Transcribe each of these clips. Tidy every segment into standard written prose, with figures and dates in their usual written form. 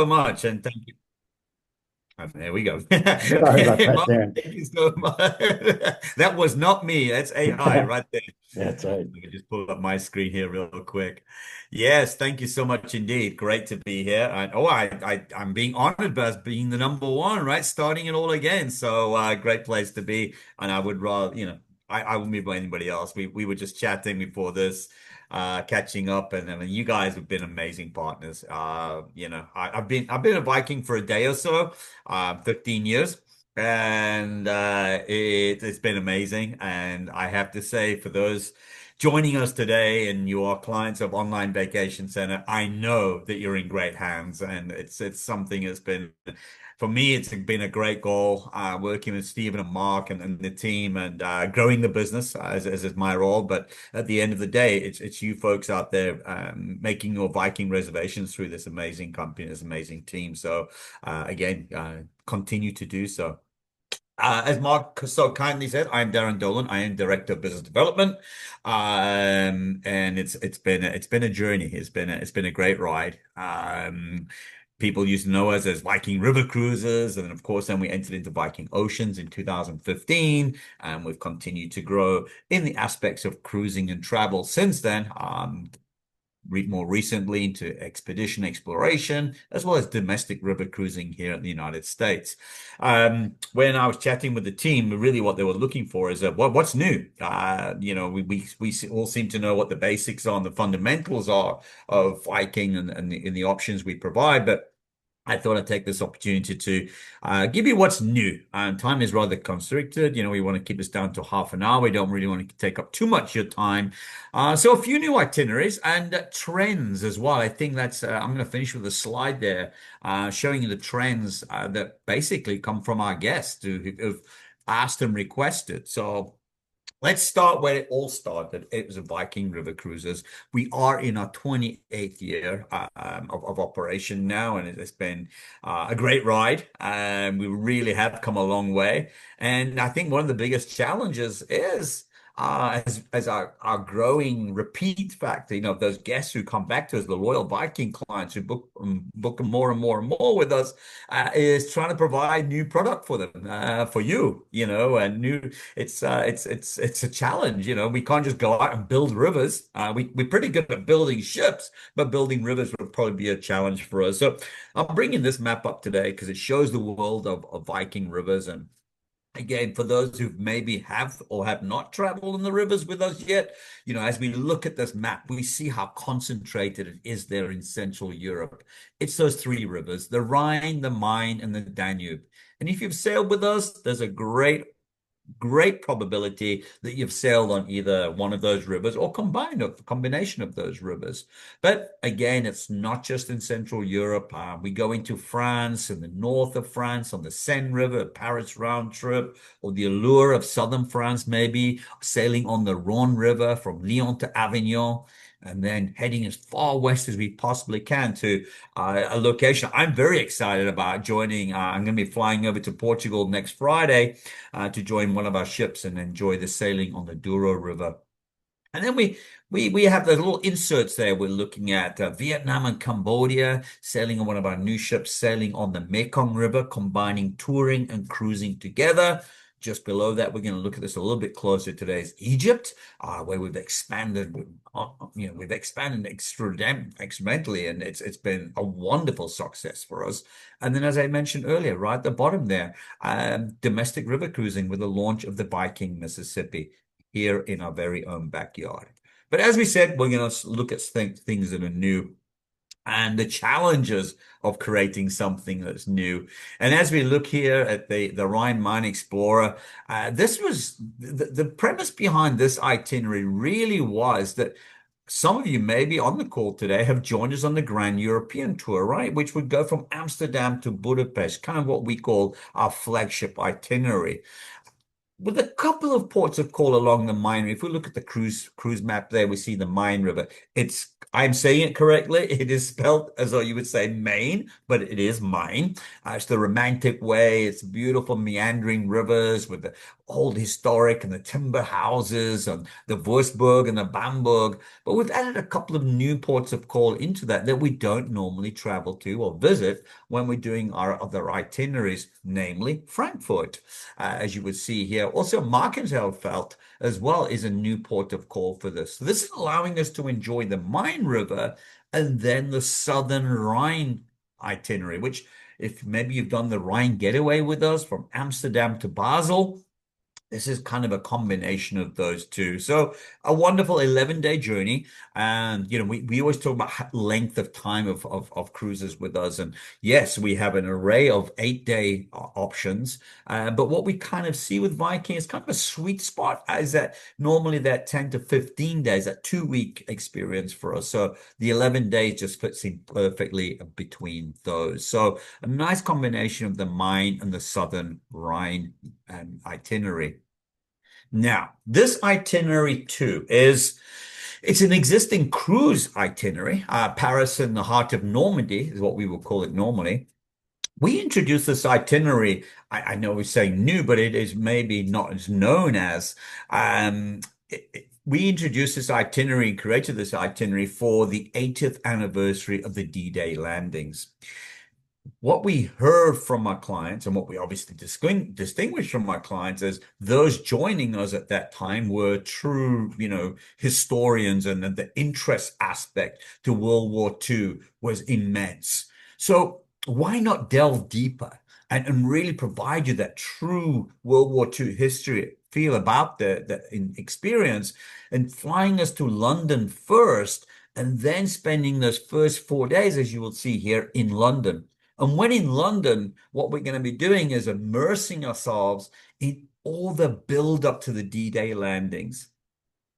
so much, and thank you. There we go. Sorry about that, Mark, Dan. thank you so much. That was not me. That's AI right there. That's right. Let me just pull up my screen here real quick. Yes, thank you so much indeed. Great to be here. And I'm being honored as being the number one, right? Starting it all again. So great place to be. And I would rather, I wouldn't be by anybody else. We were just chatting before this, catching up, and I mean, you guys have been amazing partners. I've been a Viking for a day or so, 15 years. And it's been amazing. And I have to say, for those joining us today and you are clients of Online Vacation Center, I know that you're in great hands, and it's something that's been for me. It's been a great goal working with Stephen and Mark and the team, and growing the business as is my role. But at the end of the day, it's you folks out there making your Viking reservations through this amazing company, this amazing team. So again, continue to do so. As Mark so kindly said, I'm Darren Dolan. I am Director of Business Development, and it's been a journey. It's been a great ride. People used to know us as Viking River Cruises, and of course, then we entered into Viking Oceans in 2015, and we've continued to grow in the aspects of cruising and travel since then. More recently into expedition exploration, as well as domestic river cruising here in the United States. When I was chatting with the team, really what they were looking for is what's new. We all seem to know what the basics are and the fundamentals are of Viking and the options we provide, but I thought I'd take this opportunity to give you what's new. Time is rather constricted. We want to keep this down to half an hour. We don't really want to take up too much of your time. So a few new itineraries and trends as well. I think I'm going to finish with a slide there showing you the trends that basically come from our guests who've asked and requested. So let's start where it all started. It was a Viking River Cruises. We are in our 28th year of operation now, and it's been a great ride. We really have come a long way. And I think one of the biggest challenges is as our growing repeat factor, those guests who come back to us, the loyal Viking clients who book more and more and more with us, is trying to provide new product for them, for and new. It's a challenge. We can't just go out and build rivers. We're pretty good at building ships, but building rivers would probably be a challenge for us. So I'm bringing this map up today because it shows the world of Viking rivers. And again, for those who maybe have or have not traveled in the rivers with us yet, as we look at this map, we see how concentrated it is there in Central Europe. It's those three rivers, the Rhine, the Main, and the Danube. And if you've sailed with us, there's a great probability that you've sailed on either one of those rivers or combination of those rivers. But again, it's not just in Central Europe. We go into France, in the north of France, on the Seine River, Paris round trip, or the allure of southern France, maybe sailing on the Rhone River from Lyon to Avignon, and then heading as far west as we possibly can to a location I'm very excited about joining. I'm going to be flying over to Portugal next Friday to join one of our ships and enjoy the sailing on the Douro River. And then we have the little inserts there. We're looking at Vietnam and Cambodia, sailing on one of our new ships, sailing on the Mekong River, combining touring and cruising together. Just below that, we're going to look at this a little bit closer. Today is Egypt, where we've expanded. We've expanded exponentially, and it's been a wonderful success for us. And then, as I mentioned earlier, right at the bottom there, domestic river cruising with the launch of the Viking Mississippi here in our very own backyard. But as we said, we're going to look at things that are new and the challenges of creating something that's new. And as we look here at the Rhine Mine Explorer, this was the premise behind this itinerary really was that some of you maybe on the call today have joined us on the Grand European Tour, right? Which would go from Amsterdam to Budapest, kind of what we call our flagship itinerary with a couple of ports of call along the Main. If we look at the cruise map there, we see the Main River. It's I'm saying it correctly. It is spelled as though you would say Maine, but it is mine. It's the romantic way. It's beautiful meandering rivers with the old historic and the timber houses and the Wurzburg and the Bamberg. But we've added a couple of new ports of call into that we don't normally travel to or visit when we're doing our other itineraries, namely Frankfurt, as you would see here. Also, Markenheld as well is a new port of call for this. So this is allowing us to enjoy the Main River and then the Southern Rhine itinerary, which if maybe you've done the Rhine getaway with us from Amsterdam to Basel, this is kind of a combination of those two. So a wonderful 11-day journey. And, we always talk about length of time of cruises with us. And yes, we have an array of 8-day options. But what we kind of see with Viking is kind of a sweet spot is that normally that 10 to 15 days, that 2-week experience for us. So the 11 days just fits in perfectly between those. So a nice combination of the Main and the Southern Rhine itinerary. Now, this itinerary too it's an existing cruise itinerary. Paris and the heart of Normandy is what we would call it normally. We introduced this itinerary. I know we're saying new, but it is maybe not as known as. We introduced this itinerary and created this itinerary for the 80th anniversary of the D-Day landings. What we heard from our clients and what we obviously distinguished from our clients is those joining us at that time were true, historians, and the interest aspect to World War II was immense. So why not delve deeper and really provide you that true World War II history feel about the experience and flying us to London first and then spending those first 4 days, as you will see here, in London. And when in London, what we're going to be doing is immersing ourselves in all the build up to the D-Day landings.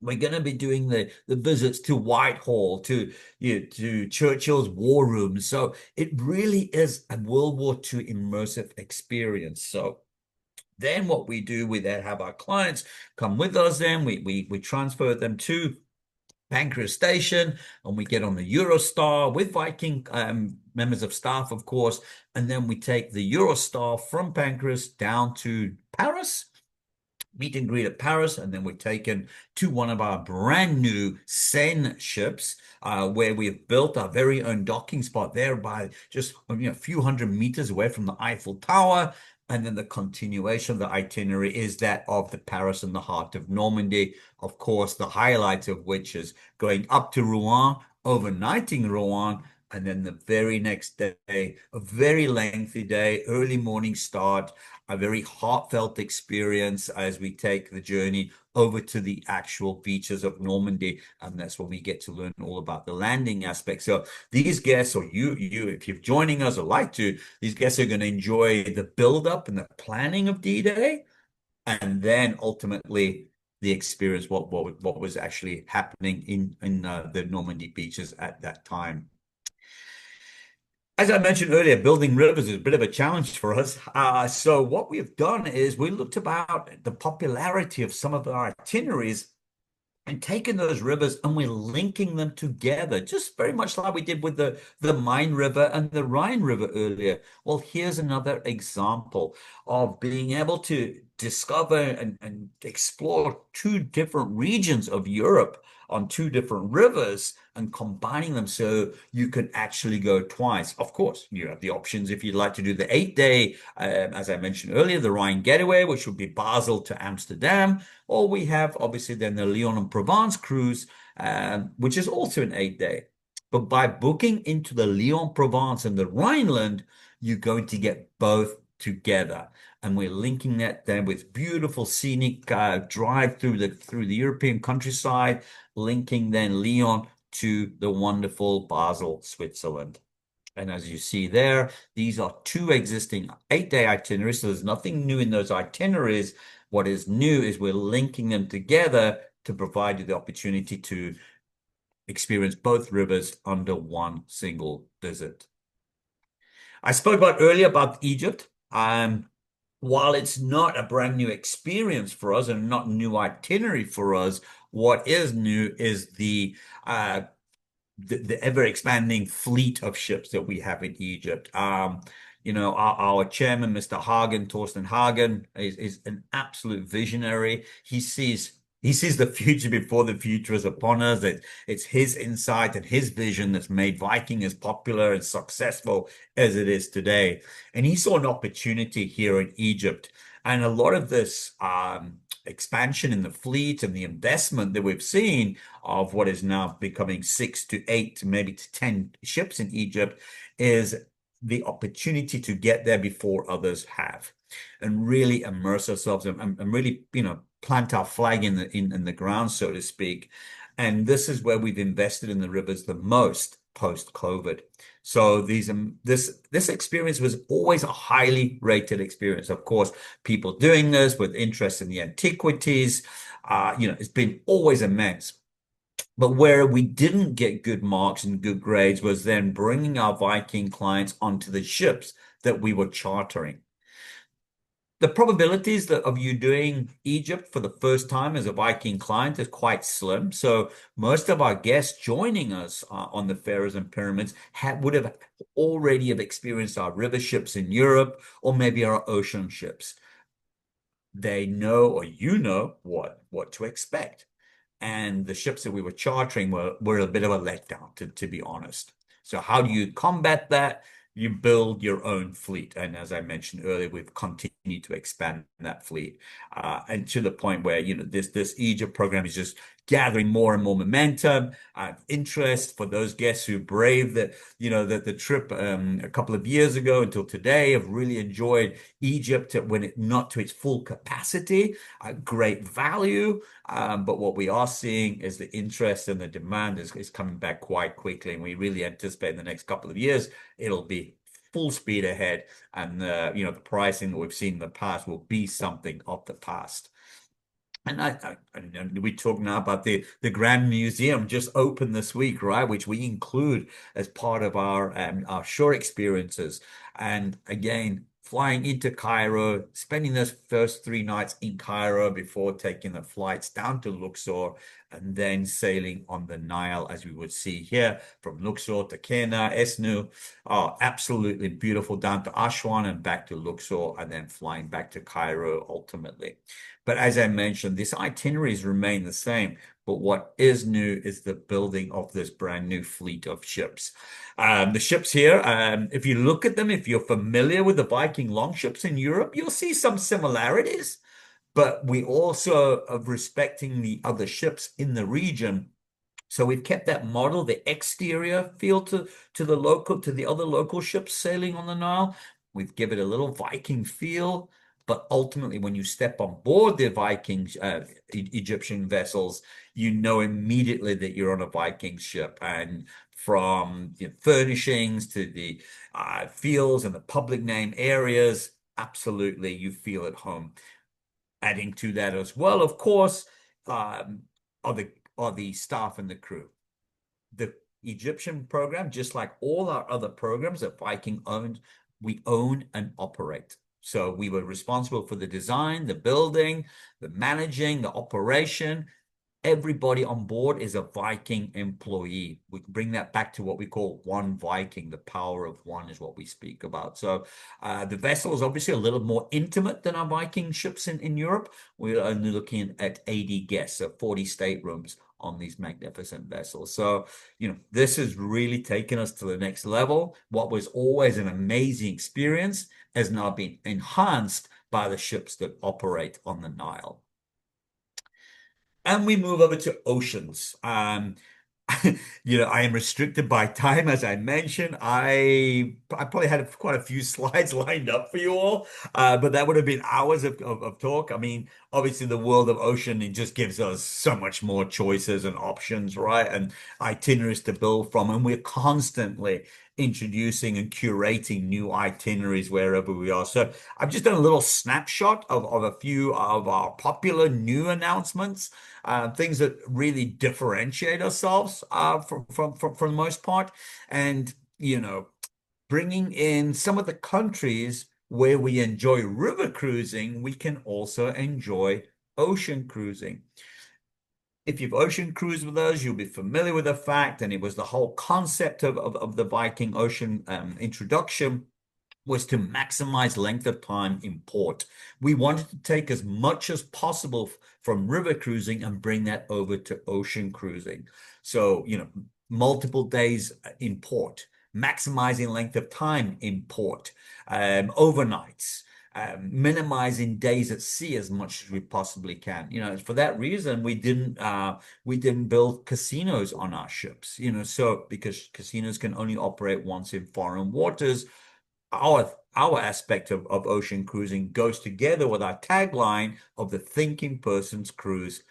We're going to be doing the visits to Whitehall, to Churchill's war room. So it really is a World War II immersive experience. So then what we do, we then have our clients come with us. Then we transfer them to Pancras Station, and we get on the Eurostar with Viking members of staff, of course, and then we take the Eurostar from Pancras down to Paris, meet and greet at Paris, and then we're taken to one of our brand new Seine ships, where we have built our very own docking spot there by just a few hundred meters away from the Eiffel Tower. And then the continuation of the itinerary is that of the Paris and the heart of Normandy. Of course, the highlight of which is going up to Rouen, overnighting Rouen, and then the very next day, a very lengthy day, early morning start, a very heartfelt experience as we take the journey over to the actual beaches of Normandy. And that's when we get to learn all about the landing aspect. So these guests, or you, if you're joining us or like to, these guests are going to enjoy the build-up and the planning of D-Day, and then ultimately the experience, what was actually happening in the Normandy beaches at that time. As I mentioned earlier, building rivers is a bit of a challenge for us. So what we've done is we looked about the popularity of some of our itineraries and taking those rivers and we're linking them together, just very much like we did with the Main River and the Rhine River earlier. Well, here's another example of being able to discover and explore two different regions of Europe on two different rivers and combining them so you can actually go twice. Of course, you have the options if you'd like to do the 8-day, as I mentioned earlier, the Rhine getaway, which would be Basel to Amsterdam, or we have obviously then the Lyon and Provence cruise, which is also an 8-day. But by booking into the Lyon, Provence, and the Rhineland, you're going to get both together. And we're linking that then with beautiful scenic drive through the European countryside, linking then Lyon to the wonderful Basel, Switzerland. And as you see there, these are two existing 8-day itineraries. So there's nothing new in those itineraries. What is new is we're linking them together to provide you the opportunity to experience both rivers under one single visit. I spoke about earlier about Egypt. While it's not a brand new experience for us and not new itinerary for us, what is new is the the ever expanding fleet of ships that we have in Egypt. Our chairman, Mr. Hagen, Torsten Hagen, is an absolute visionary. He sees the future before the future is upon us. It's his insight and his vision that's made Viking as popular and successful as it is today. And he saw an opportunity here in Egypt. And a lot of this expansion in the fleet and the investment that we've seen of what is now becoming 6 to 8, maybe to 10 ships in Egypt is the opportunity to get there before others have and really immerse ourselves and really, plant our flag in the ground, so to speak. And this is where we've invested in the rivers the most post-COVID. So this experience was always a highly rated experience. Of course, people doing this with interest in the antiquities, it's been always immense. But where we didn't get good marks and good grades was then bringing our Viking clients onto the ships that we were chartering. The probabilities of you doing Egypt for the first time as a Viking client is quite slim. So most of our guests joining us on the Pharaohs and Pyramids would have already have experienced our river ships in Europe or maybe our ocean ships. They know, or what to expect. And the ships that we were chartering were a bit of a letdown, to be honest. So how do you combat that? You build your own fleet. And as I mentioned earlier, we've continued to expand that fleet. And to the point where, this Egypt program is just gathering more and more momentum, interest for those guests who braved the trip a couple of years ago until today, have really enjoyed Egypt when it not to its full capacity, great value. But what we are seeing is the interest and the demand is coming back quite quickly. And we really anticipate in the next couple of years, it'll be full speed ahead. And, the pricing that we've seen in the past will be something of the past. And we talk now about the Grand Museum just opened this week, right? Which we include as part of our shore experiences. And again, flying into Cairo, spending those first 3 nights in Cairo before taking the flights down to Luxor, and then sailing on the Nile, as we would see here from Luxor to Kena, Esnu. Oh, absolutely beautiful, down to Aswan and back to Luxor, and then flying back to Cairo ultimately. But as I mentioned, these itineraries remain the same. But what is new is the building of this brand new fleet of ships. The ships here, if you look at them, if you're familiar with the Viking longships in Europe, you'll see some similarities. But we also are respecting the other ships in the region. So we've kept that model, the exterior feel to the other local ships sailing on the Nile. We've given it a little Viking feel, but ultimately, when you step on board the Viking Egyptian vessels, you know immediately that you're on a Viking ship. And from the furnishings to the fields and the public name areas, absolutely, you feel at home. Adding to that as well, of course, are the staff and the crew. The Egyptian program, just like all our other programs that Viking owns, we own and operate. So we were responsible for the design, the building, the managing, the operation. Everybody on board is a Viking employee. We bring that back to what we call one Viking. The power of one is what we speak about. So the vessel is obviously a little more intimate than our Viking ships in Europe. We're only looking at 80 guests, so 40 staterooms on these magnificent vessels. So, this has really taken us to the next level. What was always an amazing experience has now been enhanced by the ships that operate on the Nile. And we move over to oceans. I am restricted by time, as I mentioned. I probably had quite a few slides lined up for you all, but that would have been hours of talk. I mean, obviously, the world of ocean, it just gives us so much more choices and options, right? And itineraries to build from, and we're constantly introducing and curating new itineraries wherever we are. So I've just done a little snapshot of a few of our popular new announcements, things that really differentiate ourselves for the most part, and bringing in some of the countries where we enjoy river cruising, we can also enjoy ocean cruising. If you've ocean cruised with us, you'll be familiar with the fact, and it was the whole concept of the Viking Ocean introduction was to maximize length of time in port. We wanted to take as much as possible from river cruising and bring that over to ocean cruising. So, multiple days in port, maximizing length of time in port, overnights. Minimizing days at sea as much as we possibly can. For that reason, we didn't build casinos on our ships. So because casinos can only operate once in foreign waters, our aspect of ocean cruising goes together with our tagline of the thinking person's cruise,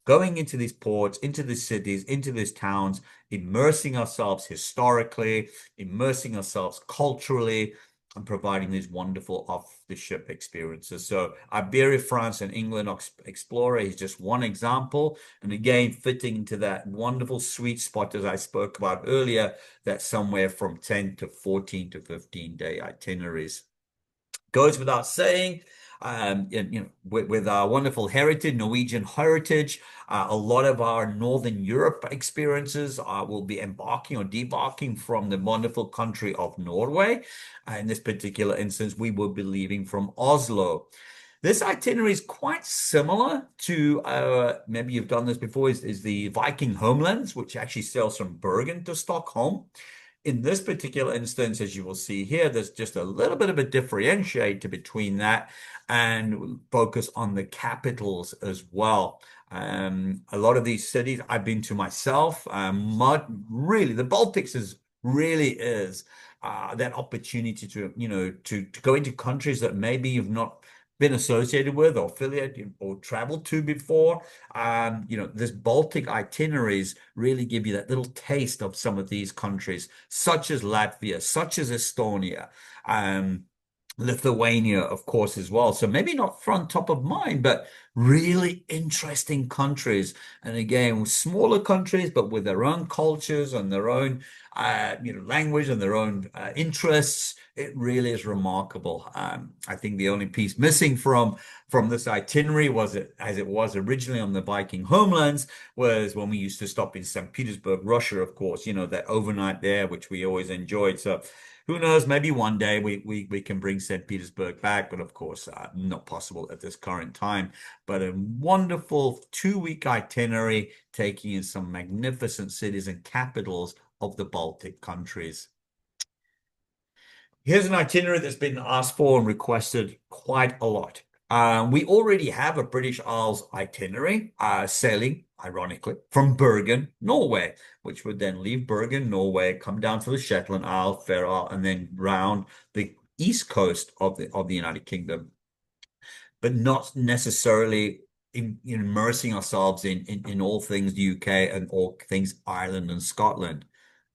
going into these ports, into these cities, into these towns, immersing ourselves historically, immersing ourselves culturally, and providing these wonderful off-the-ship experiences. So Iberia, France, and England Explorer is just one example. And again, fitting into that wonderful sweet spot as I spoke about earlier, that somewhere from 10 to 14 to 15-day itineraries. Goes without saying, with our wonderful heritage, Norwegian heritage, a lot of our Northern Europe experiences will be embarking or debarking from the wonderful country of Norway. In this particular instance, we will be leaving from Oslo. This itinerary is quite similar to, maybe you've done this before, is the Viking Homelands, which actually sails from Bergen to Stockholm. In this particular instance, as you will see here, there's just a little bit of a differentiator between that and focus on the capitals as well. A lot of these cities I've been to myself. Really, the Baltics really is that opportunity to go into countries that maybe you've not been associated with or affiliated or traveled to before. This Baltic itineraries really give you that little taste of some of these countries, such as Latvia, such as Estonia, Lithuania, of course, as well. So maybe not front top of mind, but really interesting countries. And again, smaller countries, but with their own cultures and their own, language and their own interests. It really is remarkable. I think the only piece missing from this itinerary was it, as it was originally on the Viking Homelands, was when we used to stop in St. Petersburg, Russia, of course, that overnight there, which we always enjoyed. So who knows, maybe one day we can bring St. Petersburg back, but of course, not possible at this current time. But a wonderful 2-week itinerary taking in some magnificent cities and capitals of the Baltic countries. Here's an itinerary that's been asked for and requested quite a lot. We already have a British Isles itinerary, sailing, ironically, from Bergen, Norway, which would then leave Bergen, Norway, come down to the Shetland Isles, Faroe, and then round the east coast of the United Kingdom, but not necessarily immersing ourselves in all things UK and all things Ireland and Scotland.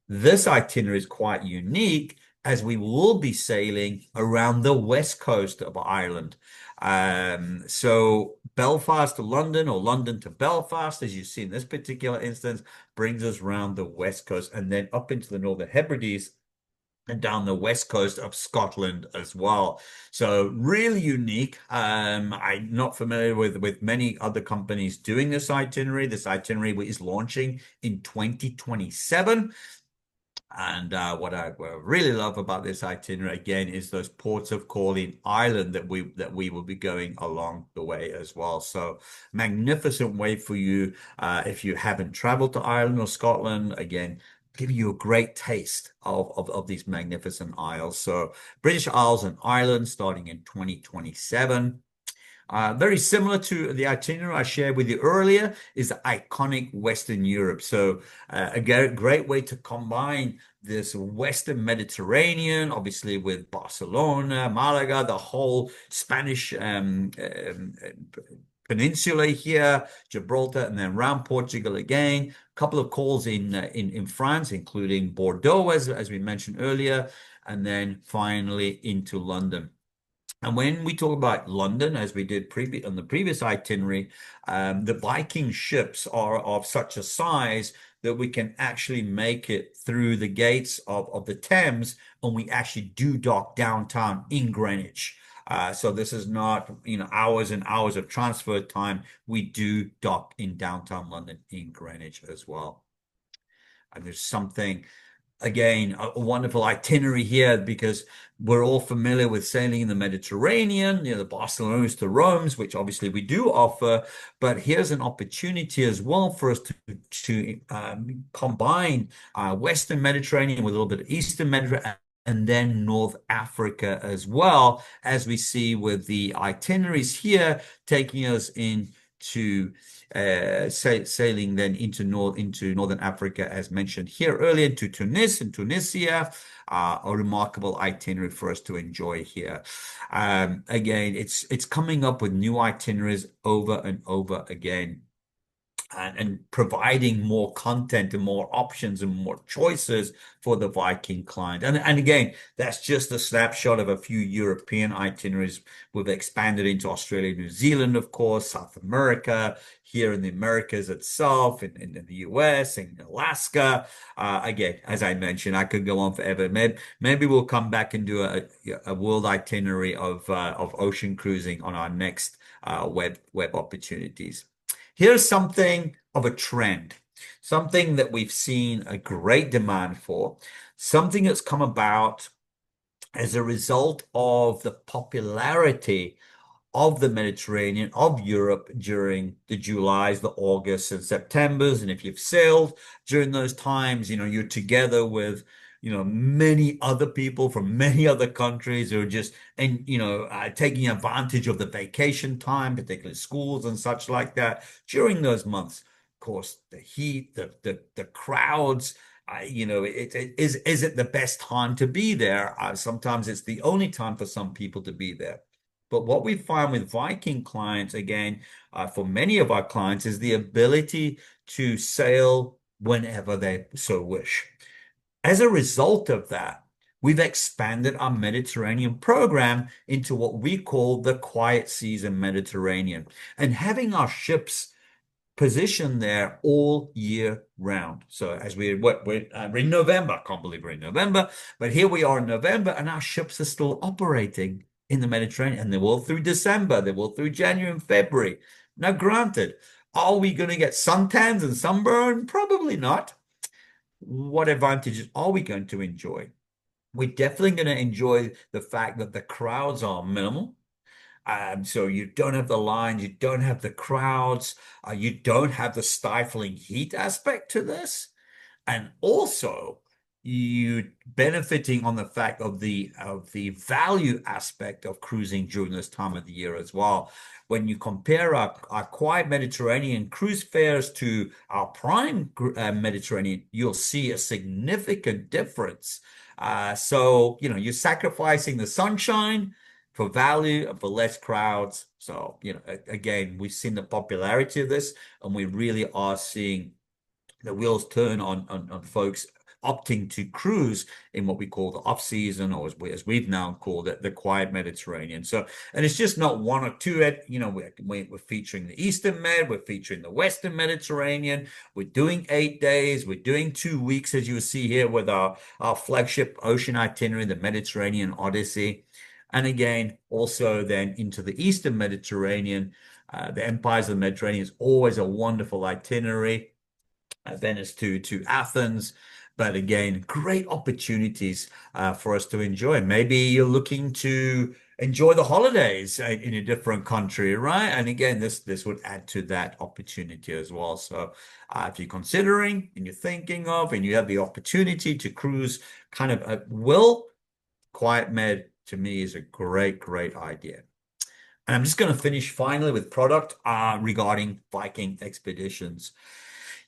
This itinerary is quite unique as we will be sailing around the west coast of Ireland. So Belfast to London or London to Belfast, as you see in this particular instance, brings us around the west coast and then up into the Northern Hebrides and down the west coast of Scotland as well. So really unique. I'm not familiar with many other companies doing this itinerary. This itinerary is launching in 2027. And what I really love about this itinerary again is those ports of call in Ireland that we will be going along the way as well. So magnificent way for you if you haven't traveled to Ireland or Scotland. Again, giving you a great taste of these magnificent isles. So British Isles and Ireland starting in 2027. Very similar to the itinerary I shared with you earlier is the iconic Western Europe. So a great way to combine this Western Mediterranean, obviously with Barcelona, Malaga, the whole Spanish peninsula here, Gibraltar, and then around Portugal again. A couple of calls in France, including Bordeaux, as we mentioned earlier, and then finally into London. And when we talk about London, as we did on the previous itinerary, the Viking ships are of such a size that we can actually make it through the gates of the Thames, and we actually do dock downtown in Greenwich. So this is not, hours and hours of transfer time. We do dock in downtown London in Greenwich as well. And there's something again, a wonderful itinerary here because we're all familiar with sailing in the Mediterranean, the Barcelonas to Rome's, which obviously we do offer. But here's an opportunity as well for us to combine Western Mediterranean with a little bit of Eastern Mediterranean. And then North Africa as well, as we see with the itineraries here, taking us into sailing then into Northern Africa, as mentioned here earlier, to Tunis and Tunisia. A remarkable itinerary for us to enjoy here. Again, it's coming up with new itineraries over and over again, and providing more content and more options and more choices for the Viking client. And again, that's just a snapshot of a few European itineraries. We've expanded into Australia, New Zealand, of course, South America, here in the Americas itself, in the US, in Alaska. Again, as I mentioned, I could go on forever. Maybe we'll come back and do a world itinerary of ocean cruising on our next web opportunities. Here's something of a trend, something that we've seen a great demand for, something that's come about as a result of the popularity of the Mediterranean, of Europe during the Julys, the Augusts, and Septembers. And if you've sailed during those times, you're together with, many other people from many other countries who are just, and, taking advantage of the vacation time, particularly schools and such like that during those months. Of course, the heat, the crowds. Is it the best time to be there? Sometimes it's the only time for some people to be there. But what we find with Viking clients, again, for many of our clients, is the ability to sail whenever they so wish. As a result of that, we've expanded our Mediterranean program into what we call the quiet season Mediterranean, and having our ships positioned there all year round. So as we're in November, I can't believe we're in November, but here we are in November, and our ships are still operating in the Mediterranean, and they will through December, they will through January and February. Now, granted, are we going to get suntans and sunburn? Probably not. What advantages are we going to enjoy? We're definitely going to enjoy the fact that the crowds are minimal. So you don't have the lines, you don't have the crowds, you don't have the stifling heat aspect to this. And also, you benefiting on the fact of the value aspect of cruising during this time of the year as well. When you compare our quiet Mediterranean cruise fares to our prime Mediterranean, you'll see a significant difference. So, you're sacrificing the sunshine for value and for less crowds. So, again, we've seen the popularity of this, and we really are seeing the wheels turn on folks opting to cruise in what we call the off season, or as we've now called it, the quiet Mediterranean. So, and it's just not one or two. We're featuring the Eastern Med, we're featuring the Western Mediterranean. We're doing 8 days, we're doing 2 weeks, as you see here with our flagship ocean itinerary, the Mediterranean Odyssey. And again, also then into the Eastern Mediterranean, the Empires of the Mediterranean is always a wonderful itinerary. Venice to Athens. But again, great opportunities for us to enjoy. Maybe you're looking to enjoy the holidays in a different country, right? And again, this would add to that opportunity as well. So if you're considering and you're thinking of and you have the opportunity to cruise kind of at will, Quiet Med to me is a great, great idea. And I'm just going to finish finally with product regarding Viking expeditions.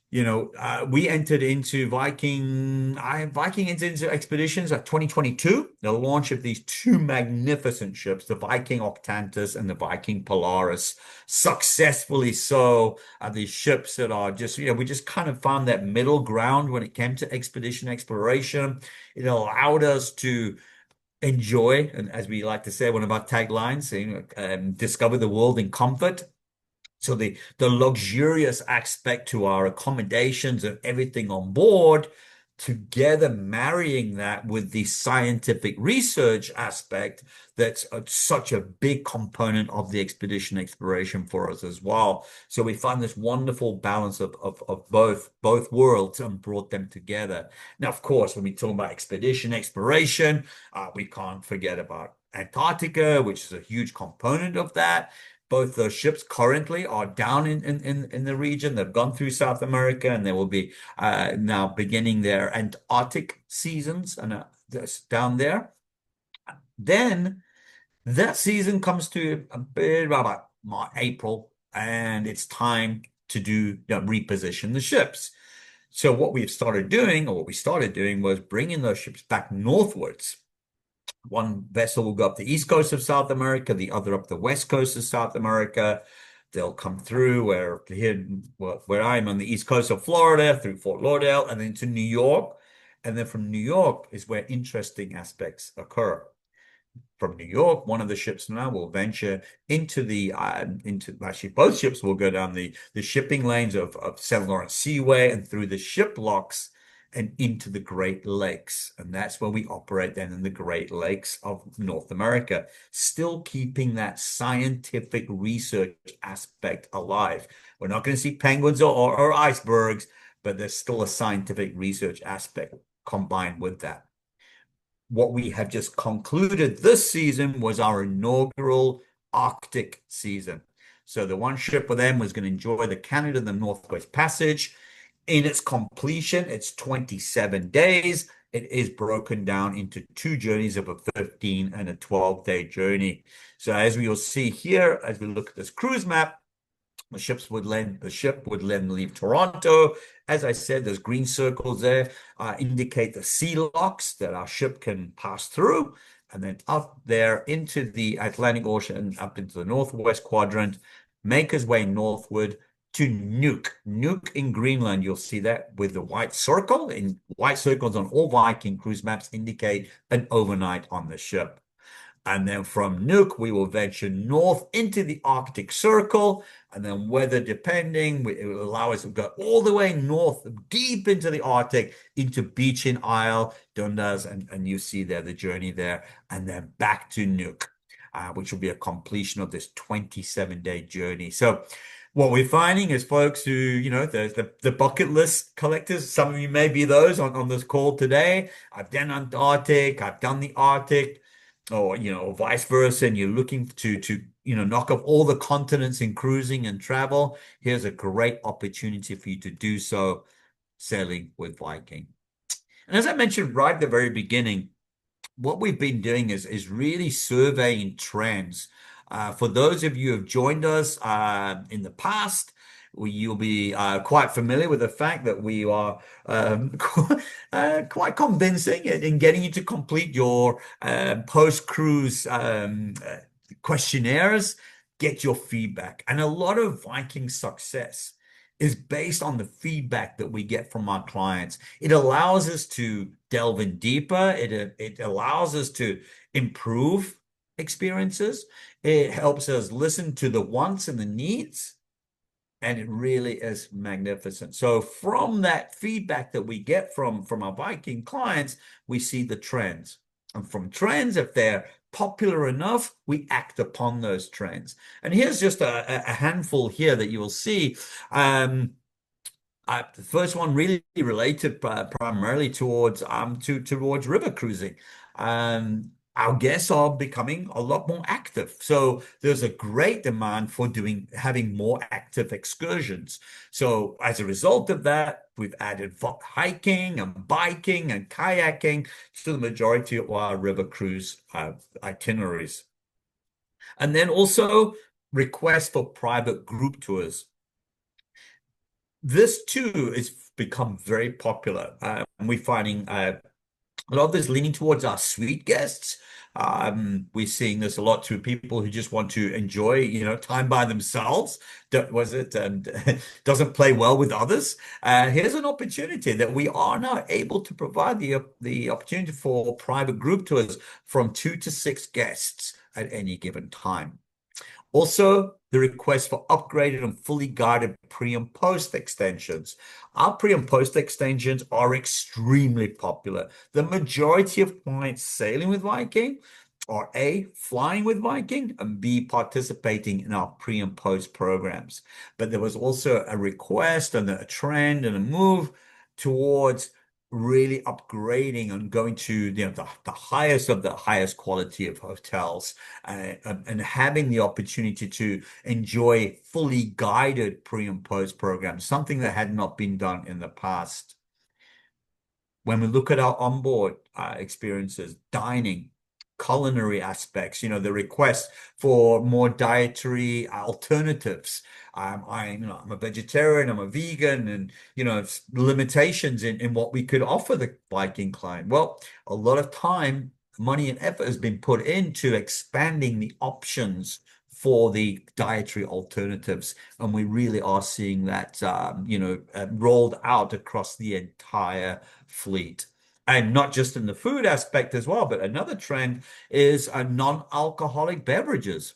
We entered into Viking entered into expeditions at 2022, the launch of these two magnificent ships, the Viking Octantis and the Viking Polaris, successfully so. These ships that are just, we just kind of found that middle ground when it came to expedition exploration. It allowed us to enjoy, and as we like to say, one of our taglines, discover the world in comfort. So the luxurious aspect to our accommodations and everything on board together marrying that with the scientific research aspect that's such a big component of the expedition exploration for us as well. So we find this wonderful balance of both worlds and brought them together. Now, of course, when we talk about expedition exploration, we can't forget about Antarctica, which is a huge component of that. Both those ships currently are down in the region. They've gone through South America, and they will be now beginning their Antarctic seasons and down there. Then that season comes to a bit about March, April, and it's time to reposition the ships. So what we've started doing, or what we started doing, was bringing those ships back northwards. One vessel will go up the east coast of South America, the other up the west coast of South America. They'll come through where I'm on the east coast of Florida, through Fort Lauderdale, and then to New York. And then from New York is where interesting aspects occur. From New York, one of the ships now will venture into actually both ships will go down the shipping lanes of St. Lawrence Seaway and through the ship locks and into the Great Lakes. And that's where we operate then in the Great Lakes of North America, still keeping that scientific research aspect alive. We're not going to see penguins or icebergs, but there's still a scientific research aspect combined with that. What we have just concluded this season was our inaugural Arctic season. So the one ship with them was going to enjoy the Canada, the Northwest Passage. In its completion, it's 27 days. It is broken down into two journeys of a 15 and a 12-day journey. So as we will see here, as we look at this cruise map, the ship would then leave Toronto. As I said, there's green circles there indicate the sea locks that our ship can pass through. And then up there into the Atlantic Ocean, up into the northwest quadrant, make his way northward to Nuuk. Nuuk in Greenland, you'll see that with the white circle. In white circles on all Viking cruise maps indicate an overnight on the ship. And then from Nuuk, we will venture north into the Arctic Circle. And then weather depending, it will allow us to go all the way north, deep into the Arctic, into Beechin Isle, Dundas, and you see there the journey there. And then back to Nuuk, which will be a completion of this 27-day journey. So what we're finding is folks who, the bucket list collectors, some of you may be those on this call today. I've done Antarctic, I've done the Arctic, or vice versa, and you're looking to knock off all the continents in cruising and travel. Here's a great opportunity for you to do so, sailing with Viking. And as I mentioned right at the very beginning, what we've been doing is really surveying trends. For those of you who have joined us in the past, you'll be quite familiar with the fact that we are quite convincing in getting you to complete your post-cruise questionnaires, get your feedback. And a lot of Viking success is based on the feedback that we get from our clients. It allows us to delve in deeper. It allows us to improve experiences. It helps us listen to the wants and the needs. And it really is magnificent. So from that feedback that we get from our Viking clients, we see the trends. And from trends, if they're popular enough, we act upon those trends. And here's just a handful here that you will see. The first one really related primarily towards river cruising. Our guests are becoming a lot more active. So there's a great demand for having more active excursions. So as a result of that, we've added hiking and biking and kayaking to the majority of our river cruise itineraries. And then also requests for private group tours. This too has become very popular. And we're finding a lot of this leaning towards our suite guests. We're seeing this a lot through people who just want to enjoy, time by themselves. Doesn't play well with others. Here's an opportunity that we are now able to provide the opportunity for private group tours from 2 to 6 guests at any given time. Also, the request for upgraded and fully guided pre and post extensions. Our pre and post extensions are extremely popular. The majority of clients sailing with Viking are A, flying with Viking, and B, participating in our pre and post programs. But there was also a request and a trend and a move towards really upgrading and going to the highest of the highest quality of hotels, and having the opportunity to enjoy fully guided pre and post programs, something that had not been done in the past. When we look at our onboard experiences, dining, culinary aspects, the request for more dietary alternatives. I'm a vegetarian, I'm a vegan, and limitations in what we could offer the Viking client. Well, a lot of time, money, and effort has been put into expanding the options for the dietary alternatives, and we really are seeing that rolled out across the entire fleet. And not just in the food aspect as well, but another trend is non-alcoholic beverages.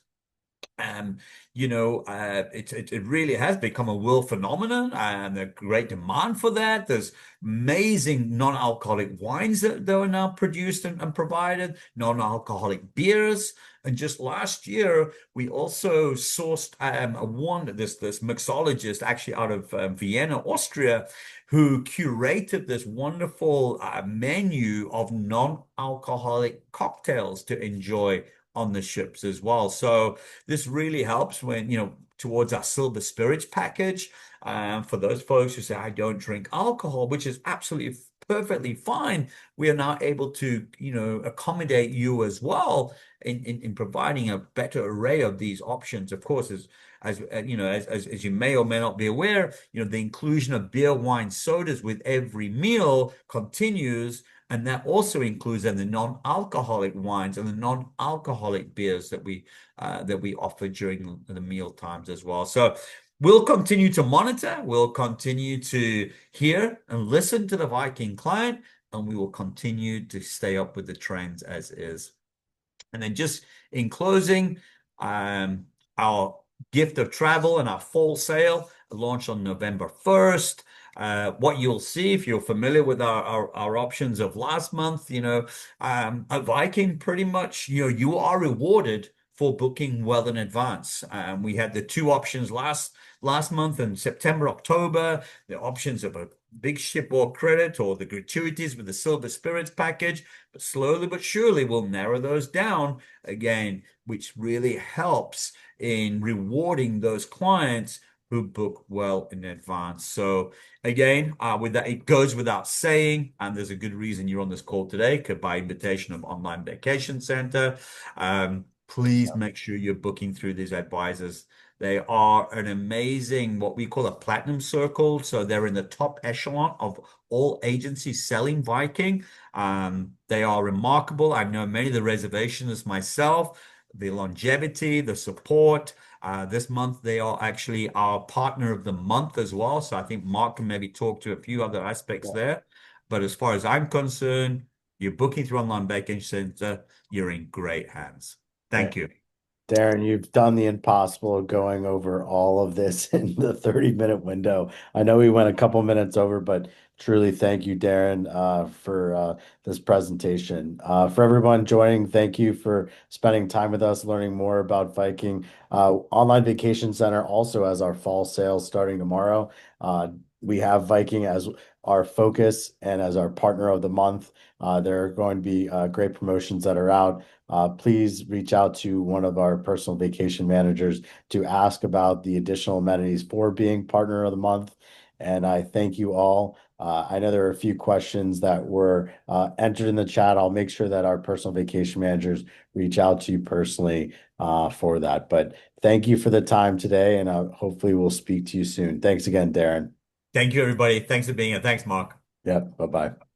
Um, it really has become a world phenomenon, and a great demand for that. There's amazing non-alcoholic wines that are now produced and provided, non-alcoholic beers. And just last year, we also sourced this mixologist actually out of Vienna, Austria, who curated this wonderful menu of non-alcoholic cocktails to enjoy on the ships as well. So this really helps when, towards our silver spirits package. For those folks who say, I don't drink alcohol, which is absolutely perfectly fine, we are now able to, accommodate you as well in providing a better array of these options. Of course, as you may or may not be aware, the inclusion of beer, wine, sodas with every meal continues. And that also includes then the non-alcoholic wines and the non-alcoholic beers that we offer during the meal times as well. So we'll continue to monitor, we'll continue to hear and listen to the Viking client, and we will continue to stay up with the trends as is. And then just in closing, our gift of travel and our fall sale launched on November 1st. What you'll see if you're familiar with our options of last month, a Viking pretty much, you are rewarded for booking well in advance. We had the two options last month in September, October, the options of a big shipboard credit or the gratuities with the Silver Spirits package. But slowly but surely we'll narrow those down again, which really helps in rewarding those clients who book well in advance. So again, with that, it goes without saying, and there's a good reason you're on this call today, by invitation of Online Vacation Center. Please make sure you're booking through these advisors. They are an amazing, what we call a platinum circle. So they're in the top echelon of all agencies selling Viking. They are remarkable. I know many of the reservationists myself, the longevity, the support. This month, they are actually our partner of the month as well. So I think Mark can maybe talk to a few other aspects Yeah. there. But as far as I'm concerned, you're booking through Online Banking Center, you're in great hands. Yeah. Thank you. Darren, you've done the impossible of going over all of this in the 30-minute window. I know we went a couple minutes over, but truly thank you, Darren, for this presentation. For everyone joining, thank you for spending time with us, learning more about Viking. Online Vacation Center also has our fall sales starting tomorrow. We have Viking as our focus and as our partner of the month. There are going to be great promotions that are out. Please reach out to one of our personal vacation managers to ask about the additional amenities for being partner of the month. And I thank you all. I know there are a few questions that were entered in the chat. I'll make sure that our personal vacation managers reach out to you personally for that. But thank you for the time today, and hopefully we'll speak to you soon. Thanks again, Darren. Thank you, everybody. Thanks for being here. Thanks, Mark. Yep. Bye-bye.